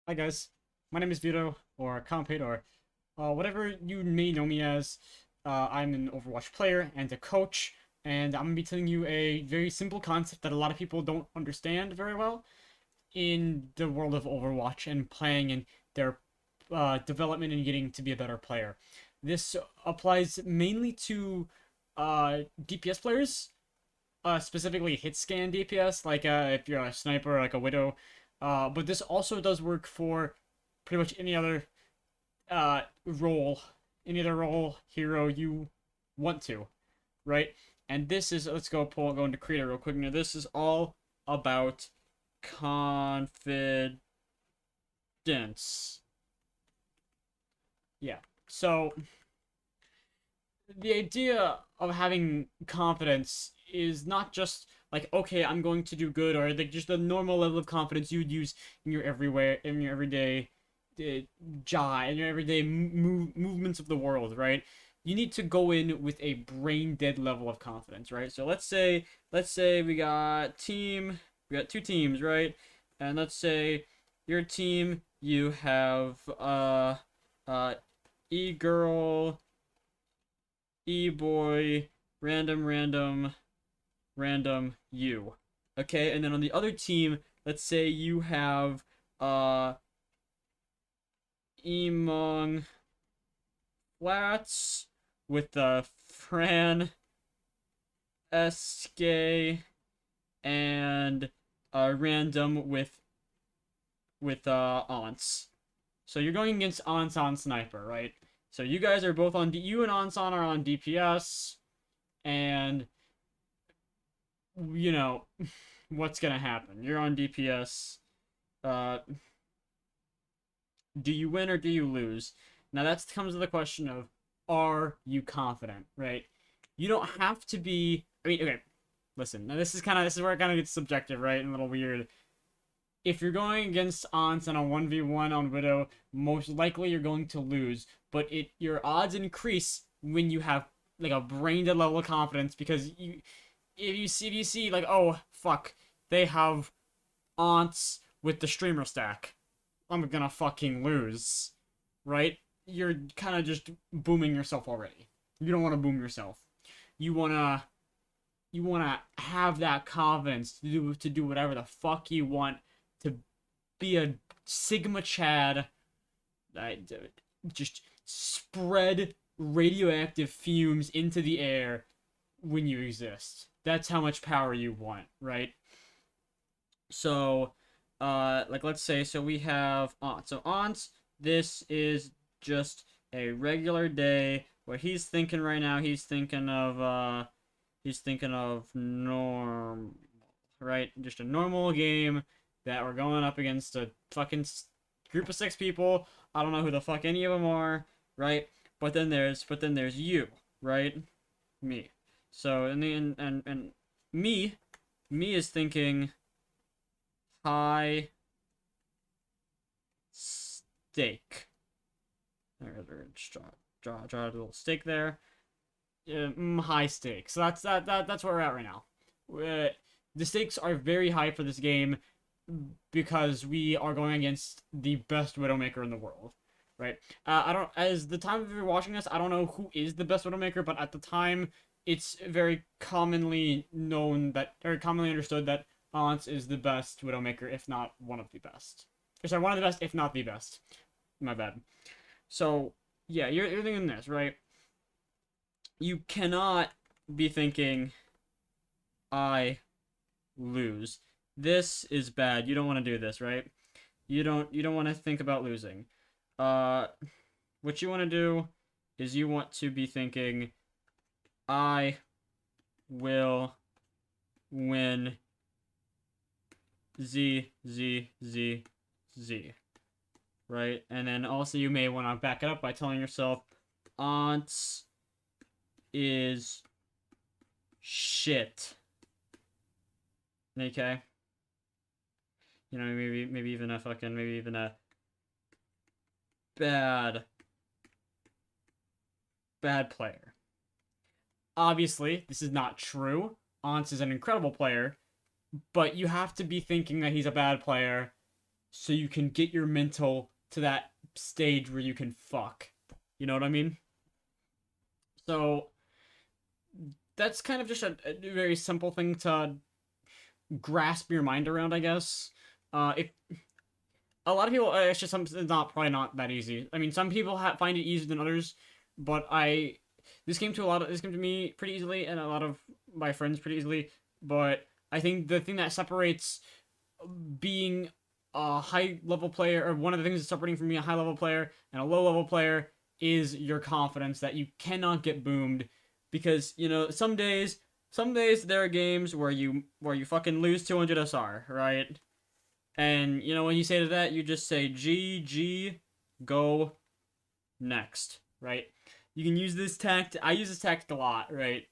Hi guys, my name is Vito, or Compate, or whatever you may know me as. I'm an Overwatch player and a coach, and I'm gonna be telling you a very simple concept that a lot of people don't understand very well in the world of Overwatch and playing and their development and getting to be a better player. This applies mainly to DPS players, specifically hit scan DPS, like if you're a sniper or like a widow. But this also does work for pretty much any other role, any other role hero you want to, right? And this is let's go into creator real quick. Now this is all about confidence. Yeah. So the idea of having confidence is not just like, okay, I'm going to do good, or like just the normal level of confidence you'd use in your everywhere in your everyday in your everyday movements of the world, right? You need to go in with a brain dead level of confidence, right? So let's say we got two teams, right? And let's say your team, you have uh e-girl, e-boy, random you. Okay, and then on the other team, let's say you have uh Emong Flats with Fran, SK, and random with Aunts. So you're going against Aunts on Sniper, right? So you guys are both on you and Aunts on are on DPS, and you know what's gonna happen. You're on DPS. Uh, do you win or do you lose? Now that comes to the question of, are you confident, right? You don't have to be. I mean, okay, listen. Now this is where it kind of gets subjective, right? And a little weird. If you're going against Aunts on a 1v1 on Widow, most likely you're going to lose. But your odds increase when you have like a brain dead level of confidence, because if you see like, oh fuck, they have Aunts with the streamer stack, I'm gonna fucking lose, right? You're kind of just booming yourself already. You don't want to boom yourself. You wanna you wanna have that confidence to do whatever the fuck you want, to be a Sigma Chad, uh, just spread radioactive fumes into the air when you exist. That's how much power you want, right? So, like let's say, so we have Aunt. So Aunt, this is just a regular day. What he's thinking right now, he's thinking of norm, right? Just a normal game that we're going up against a fucking group of six people. I don't know who the fuck any of them are, right? But then there's you, right? Me. So and me is thinking high stake. Just draw a little stake there. High stake. So that's where we're at right now. The stakes are very high for this game because we are going against the best Widowmaker in the world, right? I don't, as the time of you're watching this, I don't know who is the best Widowmaker, but at the time, it's very commonly known that, or commonly understood that Balance is the best Widowmaker, if not one of the best. Or sorry, one of the best, if not the best. My bad. So, yeah, you're thinking this, right? You cannot be thinking, I lose. This is bad. You don't want to do this, right? You don't want to think about losing. Uh what you want to do is you want to be thinking, I will win Z, right? And then also you may want to back it up by telling yourself, Aunts is shit. Okay? Maybe even a bad bad player. Obviously, this is not true. Aunts is an incredible player, but you have to be thinking that he's a bad player so you can get your mental to that stage where you can fuck. You know what I mean? So that's kind of just a very simple thing to grasp your mind around, I guess. If a lot of people, it's just it's not probably not that easy. I mean, some people find it easier than others, but this came to me pretty easily, and a lot of my friends pretty easily. But I think the thing that separates being a high level player, or one of the things that's separating from being a high level player and a low level player, is your confidence that you cannot get boomed, because some days there are games where you fucking lose 200 SR, right? And when you say to that, you just say GG, go next, right? You can use this tactic. I use this tactic a lot, right?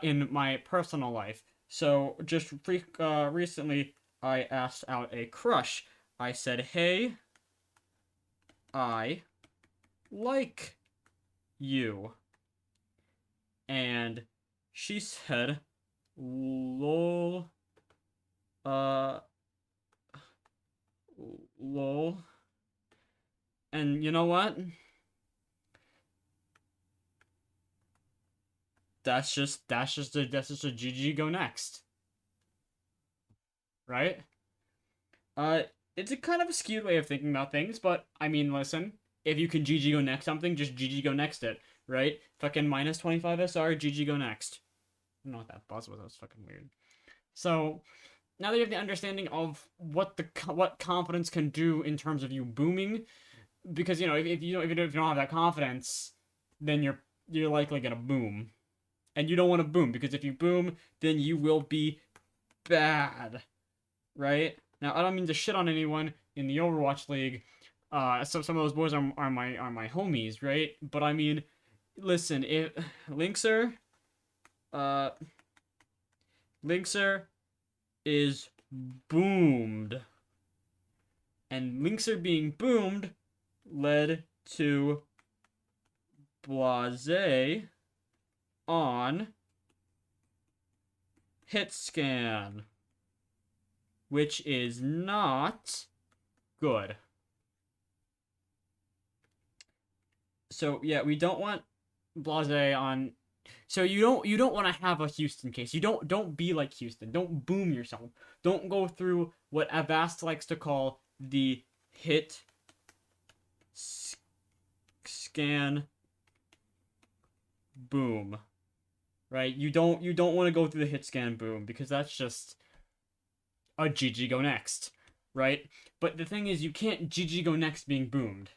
In my personal life. So just recently, I asked out a crush. I said, "Hey, I like you," and she said, "Lol, uh, lol." And you know what? That's just a GG go next, right? Uh, it's a kind of a skewed way of thinking about things, but I mean, listen, if you can GG go next something, just GG go next it, right? Fucking minus 25 SR, GG go next. I don't know what that buzz was. That was fucking weird. So now that you have the understanding of what confidence can do in terms of you booming, because if you don't have that confidence, then you're likely gonna boom, and you don't want to boom, because if you boom, then you will be bad, right? Now, I don't mean to shit on anyone in the Overwatch League. So some of those boys are my homies, right? But I mean, listen, if Linkser, uh, Linkser is boomed, and Linkser being boomed led to Blase on hit scan, which is not good. So yeah, we don't want Blase on. So you don't want to have a Houston case. You don't be like Houston. Don't boom yourself. Don't go through what Avast likes to call the hit scan boom. Right? You don't want to go through the hit scan boom, because that's just a GG go next, right? But the thing is, you can't GG go next being boomed.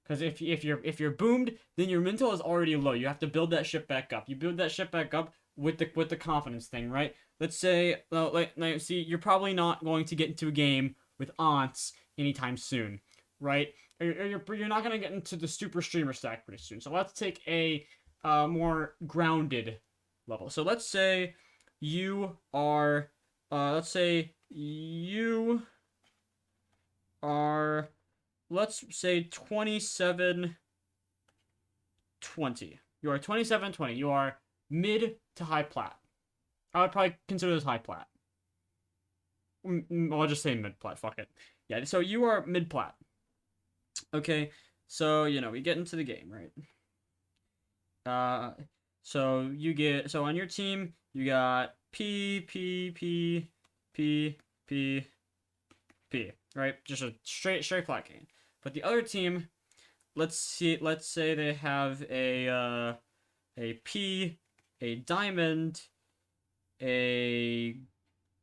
Because if you're boomed, then your mental is already low. You have to build that shit back up. You build that shit back up with the confidence thing, right? Let's say, see, you're probably not going to get into a game with aunts anytime soon, right? You're not gonna get into the super streamer stack pretty soon. So let's take a more grounded level. So let's say you are, let's say you are, let's say 2720. You are 2720. You are mid to high plat. I would probably consider this high plat. I'll just say mid plat. Fuck it. Yeah, so you are mid plat. Okay, so we get into the game, right? So on your team you got P P P P P P, right? Just a straight flat game. But the other team, let's say they have a P, a diamond, a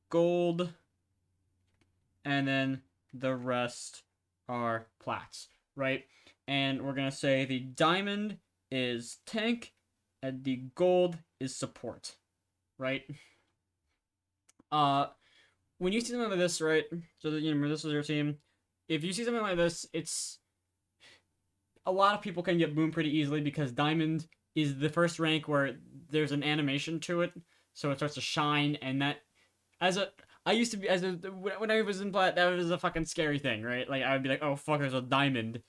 gold, and then the rest are plats, right? And we're gonna say the diamond is tank and the gold is support, right? When you see something like this, right? So that this is your team. If you see something like this, it's a lot of people can get boomed pretty easily, because diamond is the first rank where there's an animation to it, so it starts to shine, and that I used to be when I was in plat, that was a fucking scary thing, right? Like, I would be like, oh fuck, there's a diamond.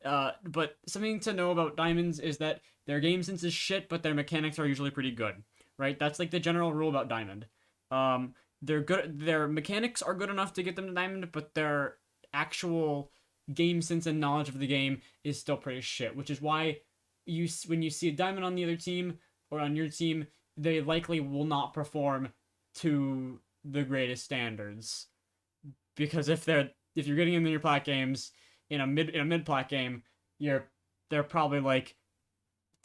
But something to know about diamonds is that their game sense is shit, but their mechanics are usually pretty good, right? That's like the general rule about diamond. They're good. Their mechanics are good enough to get them to diamond, but their actual game sense and knowledge of the game is still pretty shit, which is why when you see a diamond on the other team or on your team, they likely will not perform to the greatest standards, because if you're getting them in your plat games in a mid plat game, they're probably like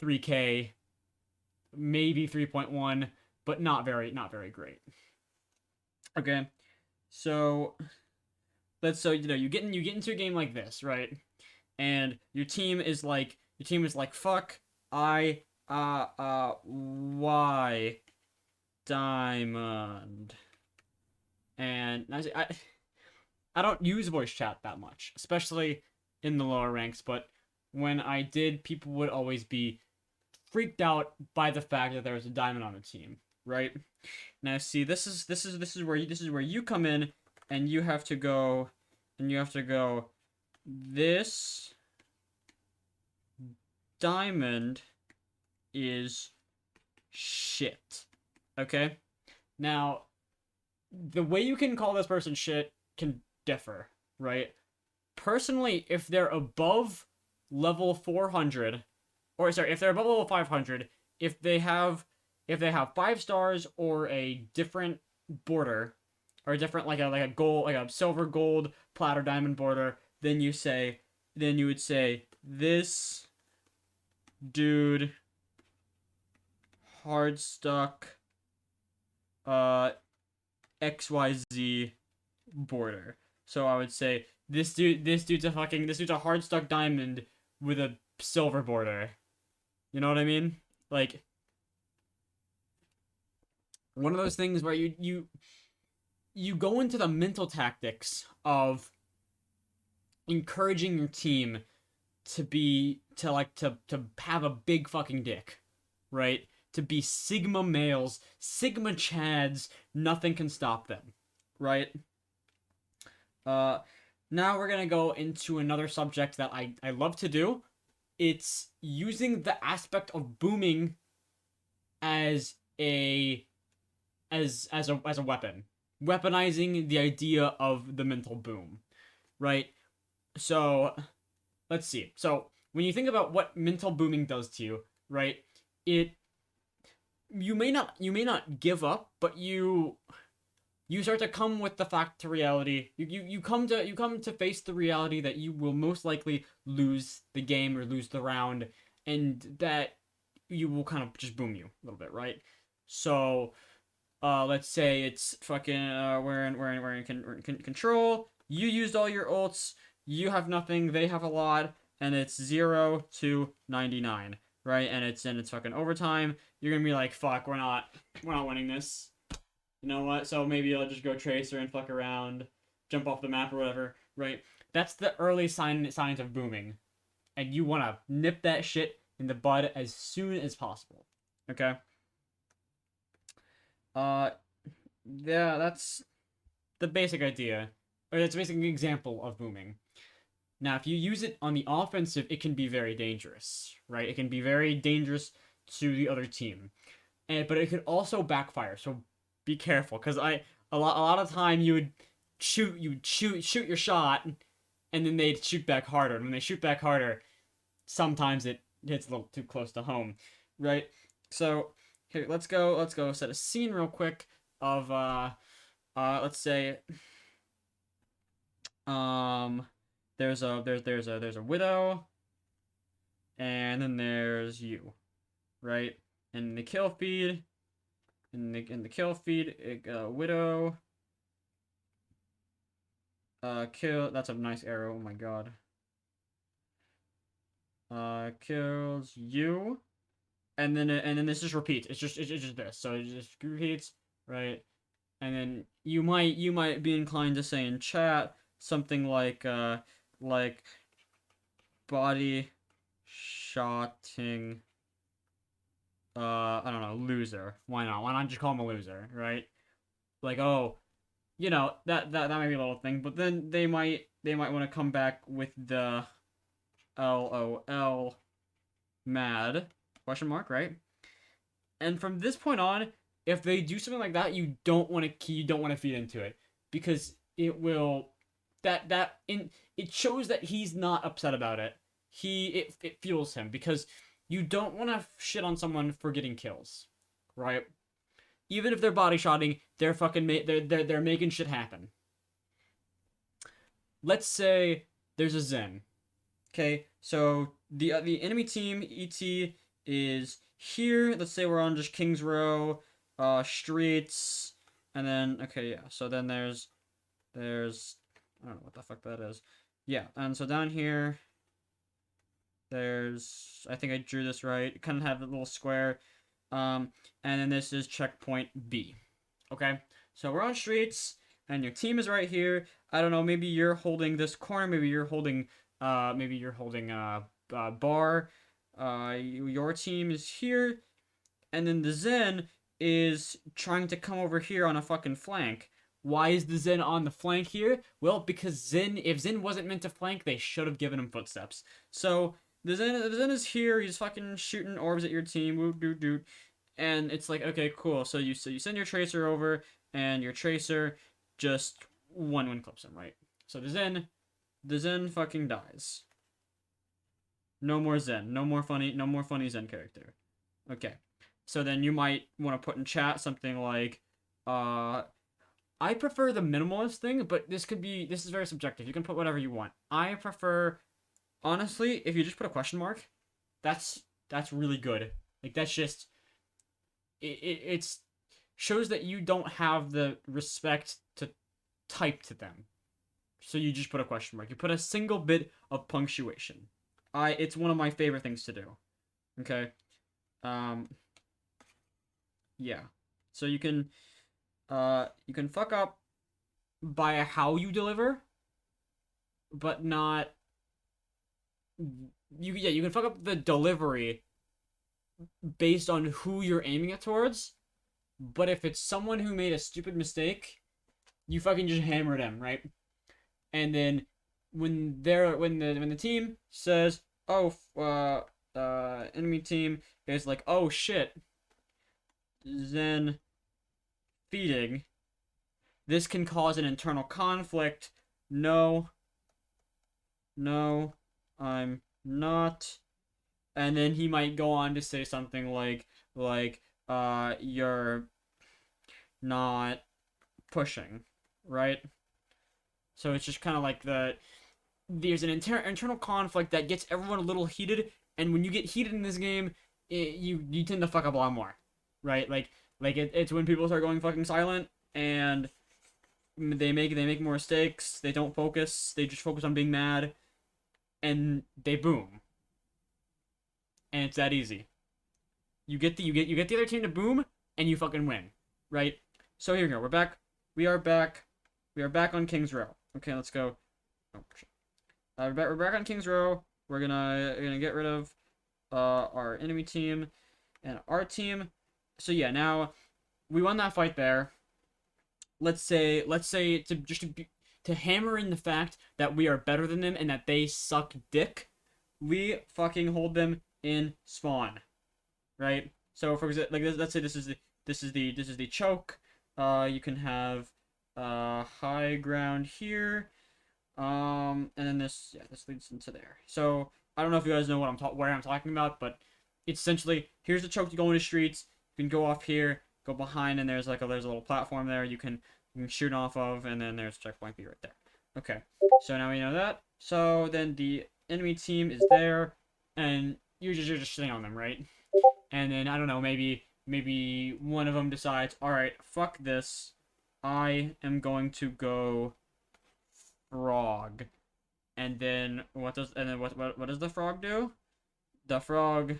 3K, maybe 3.1, but not very great. Okay, so you get into a game like this, right? And your team is like fuck Y diamond. And I don't use voice chat that much, especially in the lower ranks, but when I did, people would always be freaked out by the fact that there was a diamond on the team, right? Now see, this is where you come in, and you have to go this diamond is shit. Okay? Now, the way you can call this person shit can differ, right? Personally, if they're above level 400, or sorry, if they're above level 500, if they have 5 stars or a different border, or a different like a gold, like a silver, gold, platter, diamond border, then you would say this dude hard stuck XYZ border. So I would say this dude's a hard stuck diamond with a silver border. You know what I mean? Like, one of those things where you go into the mental tactics of encouraging your team to have a big fucking dick, right? To be Sigma males, Sigma Chads, nothing can stop them, right? Now we're gonna go into another subject that I love to do. It's using the aspect of booming as a weapon. Weaponizing the idea of the mental boom, right? So, let's see. So, when you think about what mental booming does to you, right? You may not give up, but you start to come with the fact to reality. You come to face the reality that you will most likely lose the game or lose the round, and that you will kind of just boom you a little bit, right? So, let's say it's fucking we're in control. You used all your ults. You have nothing. They have a lot, and it's 0 to 99, right? And it's fucking overtime. You're gonna be like, fuck, we're not winning this. You know what? So maybe I'll just go tracer and fuck around, jump off the map or whatever, right? That's the early signs of booming, and you wanna nip that shit in the bud as soon as possible. Okay. Yeah, that's the basic idea, or that's a basic example of booming. Now, if you use it on the offensive, it can be very dangerous, right? It can be very dangerous to the other team, but it could also backfire. So be careful, because a lot of time you'd shoot your shot, and then they'd shoot back harder. And when they shoot back harder, sometimes it hits a little too close to home, right? So here, let's go set a scene real quick of let's say there's a widow, and then there's you, right? And the kill feed, widow kill. That's a nice arrow. Oh my god. Kills you, and then this just repeats. It's just this. So it just repeats, right? And then you might be inclined to say in chat something like body shotting I don't know, loser. Why not? Why not just call him a loser, right? Like, oh, that might be a little thing, but then they might want to come back with the LOL mad question mark, right? And from this point on, if they do something like that, you don't want to feed into it, because it will it shows that he's not upset about it. It fuels him because you don't want to shit on someone for getting kills, right? Even if they're body shotting, they're fucking they're making shit happen. Let's say there's a Zen. Okay, so the enemy team ET is here. Let's say we're on just Kings Row, streets, and then okay, yeah. So then there's I don't know what the fuck that is. Yeah, and so down here there's I think I drew this right. Kind of have a little square. And then this is checkpoint B. Okay, so we're on streets, and your team is right here. I don't know. Maybe you're holding this corner. Maybe you're holding. Bar. Your team is here, and then the Zen is trying to come over here on a fucking flank. Why is the Zen on the flank here? Well, because if Zen wasn't meant to flank, they should have given him footsteps. So the Zen is here. He's fucking shooting orbs at your team. Woo doo doo. And it's like, okay, cool. So you send your tracer over, and your tracer just one clips him, right? So the Zen fucking dies. No more Zen. No more funny Zen character. Okay. So then you might want to put in chat something like, I prefer the minimalist thing, but this is very subjective. You can put whatever you want. I prefer, honestly, if you just put a question mark, that's really good. Like, that's just, it's shows that you don't have the respect to type to them. So you just put a question mark. You put a single bit of punctuation. It's one of my favorite things to do. Okay. Yeah. So you can fuck up by how you deliver, but not you can fuck up the delivery based on who you're aiming it towards. But if it's someone who made a stupid mistake, you fucking just hammer them, right? And then when the team says, oh, enemy team is like, oh shit, Zen feeding, this can cause an internal conflict. No, I'm not. And then he might go on to say something like you're not pushing, right? So it's just kind of like there's an internal conflict that gets everyone a little heated, and when you get heated in this game, you tend to fuck up a lot more, right? It's when people start going fucking silent, and they make more mistakes. They don't focus. They just focus on being mad, and they boom. And it's that easy. You get the other team to boom, and you fucking win, right? So here we go. We're back. We are back. We are back on Kings Row. Okay, let's go. Oh shit. We're back on Kings Row. We're gonna get rid of our enemy team and our team. So yeah, now we won that fight there. Let's say to hammer in the fact that we are better than them and that they suck dick, we fucking hold them in spawn, right? So for example, like let's say this is the choke. You can have high ground here. And then this leads into there. So I don't know if you guys know where I'm talking about, but it's essentially here's the choke to go into streets. You can go off here, go behind, and there's a little platform there you can shoot off of, and then there's checkpoint B right there. Okay, so now we know that. So then the enemy team is there, and you're just sitting on them, right? And then I don't know, maybe one of them decides, all right, fuck this, I am going to go frog. And then what does the frog do? The frog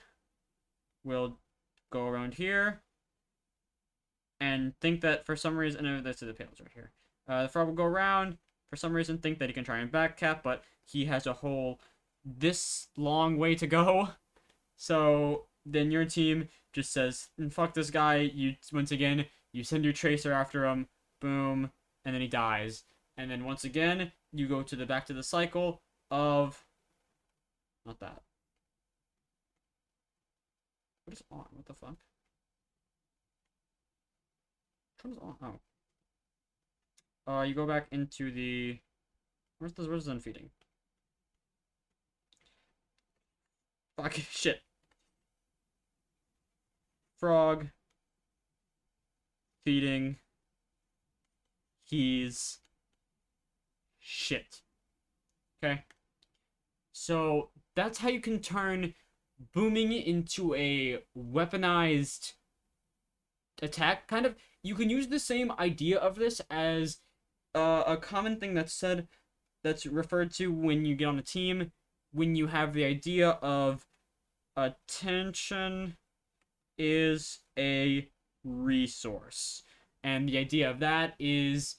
will go around here and think that for some reason, no, that's the panels right here. The frog will go around for some reason, think that he can try and backcap, but he has a whole this long way to go. So then your team just says, fuck this guy. You once again you send your tracer after him, boom, and then he dies. And then once again, you go back to the cycle of not that. What is on? What the fuck? Which one is on? Oh. You go back into the Where's the feeding? Fuck shit. Frog. Feeding. He's shit. Okay? So that's how you can turn booming into a weaponized attack. Kind of, you can use the same idea of this as a common thing that's said, that's referred to when you get on a team, when you have the idea of attention is a resource. And the idea of that is,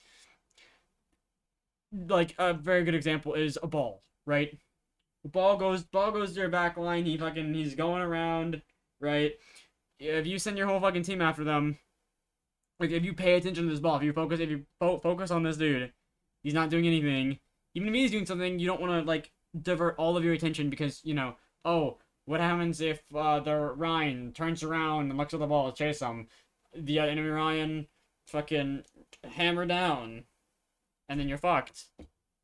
like, a very good example is a ball, right? Ball goes to your back line, he's going around, right? If you send your whole fucking team after them, like, if you pay attention to this ball, if you focus on this dude, he's not doing anything. Even if he's doing something, you don't want to, like, divert all of your attention because, oh, what happens if the Ryan turns around and looks at the ball to chase him? The enemy Ryan fucking hammer down, and then you're fucked.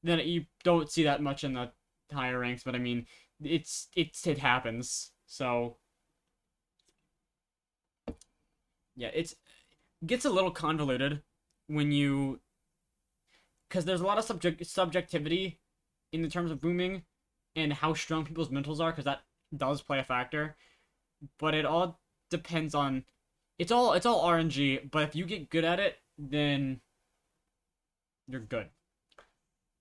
Then you don't see that much in the higher ranks, but I mean, it happens. So yeah, it gets a little convoluted when you, because there's a lot of subjectivity in the terms of booming and how strong people's mentals are, because that does play a factor. But it all depends on, it's all RNG. But if you get good at it, then you're good.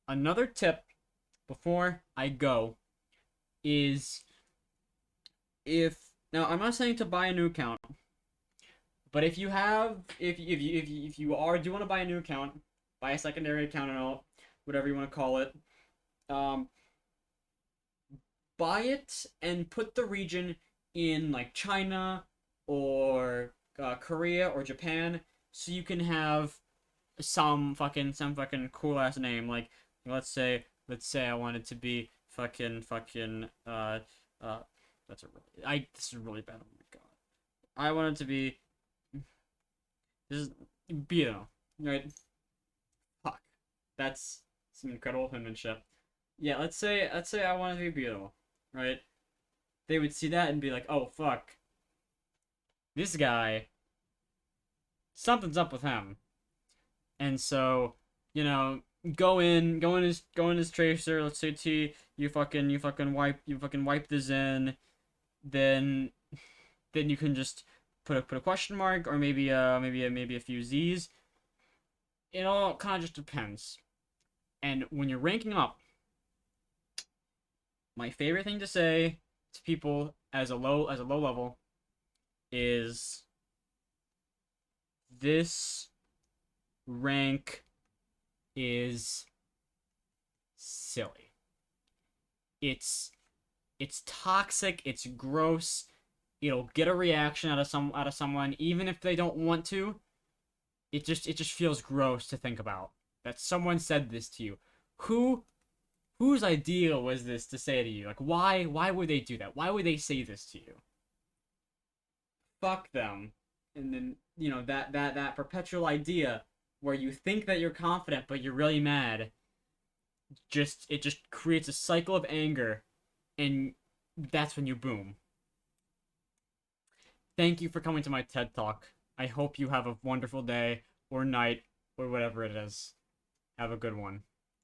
Another tip before I go is, if now I'm not saying to buy a new account, but if you do want to buy a new account, buy a secondary account and all, whatever you want to call it, buy it and put the region in, like, China or Korea or Japan, so you can have some fucking cool ass name. Like, let's say I wanted to be fucking that's a really, this is really bad. Oh my god. I wanted to be, this is Beto, right? Fuck. That's some incredible penmanship. Yeah, let's say I wanted to be Beto, right? They would see that and be like, "Oh fuck. This guy, something's up with him." And so, go in his tracer. Let's say T, you fucking wipe the Zen, then you can just put a question mark, or maybe a few Z's. It all kind of just depends. And when you're ranking up, my favorite thing to say to people as a low level is, this rank is silly. It's toxic, it's gross. It'll get a reaction out of someone even if they don't want to. It just feels gross to think about that someone said this to you. Whose idea was this to say to you? Like, why would they do that? Why would they say this to you? Fuck them. And then, that perpetual idea where you think that you're confident but you're really mad, it just creates a cycle of anger, and that's when you boom. Thank you for coming to my TED Talk. I hope you have a wonderful day or night or whatever it is. Have a good one.